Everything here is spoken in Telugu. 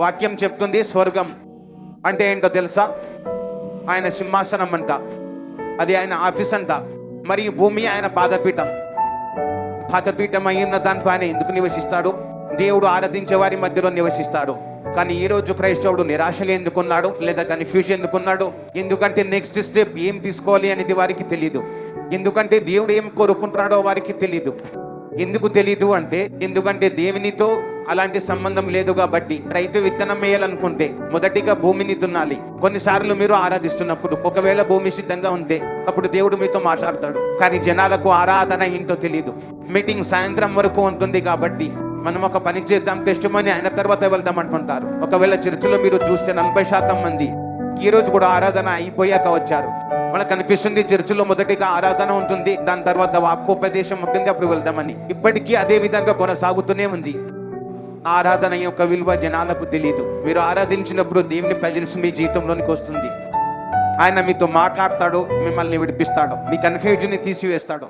వాక్యం చెప్తుంది స్వర్గం అంటే ఏంటో తెలుసా? ఆయన సింహాసనం అంట, అది ఆయన ఆఫీస్ అంట, మరియు భూమి ఆయన పాదపీఠం. పాదపీఠం అయిన దాంట్లో ఆయన ఎందుకు నివసిస్తాడు? దేవుడు ఆరాధించే వారి మధ్యలో నివసిస్తాడు. కానీ ఈ రోజు క్రైస్తవుడు నిరాశలు ఎందుకున్నాడు, లేదా కన్ఫ్యూజన్ ఎందుకున్నాడు? ఎందుకంటే నెక్స్ట్ స్టెప్ ఏం తీసుకోవాలి అనేది వారికి తెలియదు. ఎందుకంటే దేవుడు ఏం కోరుకుంటున్నాడో వారికి తెలియదు. ఎందుకు తెలీదు అంటే, ఎందుకంటే దేవునితో అలాంటి సంబంధం లేదు కాబట్టి. రైతు విత్తనం వేయాలనుకుంటే మొదటిగా భూమిని దున్నాలి. కొన్నిసార్లు మీరు ఆరాధిస్తున్నప్పుడు ఒకవేళ భూమి సిద్ధంగా ఉంటే అప్పుడు దేవుడు మీతో మాట్లాడతాడు. కానీ జనాలకు ఆరాధన ఏంటో తెలియదు. మీటింగ్ సాయంత్రం వరకు ఉంటుంది కాబట్టి మనం ఒక పని చేద్దాం, టెస్టిమనీ అయిన తర్వాత వెళ్దాం అంటుంటారు. ఒకవేళ చర్చిలో మీరు చూస్తే 40% మంది ఈ రోజు కూడా ఆరాధన అయిపోయాక వచ్చారు. వాళ్ళకి అనిపిస్తుంది చర్చిలో మొదటిగా ఆరాధన ఉంటుంది, దాని తర్వాత వాక్యోపదేశం ఉంటుంది, అప్పుడు వెళ్దామని. ఇప్పటికీ అదే విధంగా కొనసాగుతూనే ఉంది. ఆరాధన యొక్క విలువ జనాలకు తెలియదు. మీరు ఆరాధించినప్పుడు దేవుని ప్రెజెన్స్ మీ జీవితంలోనికి వస్తుంది. ఆయన మీతో మాట్లాడతాడు, మిమ్మల్ని విడిపిస్తాడు, మీ కన్ఫ్యూజన్ని తీసివేస్తాడు.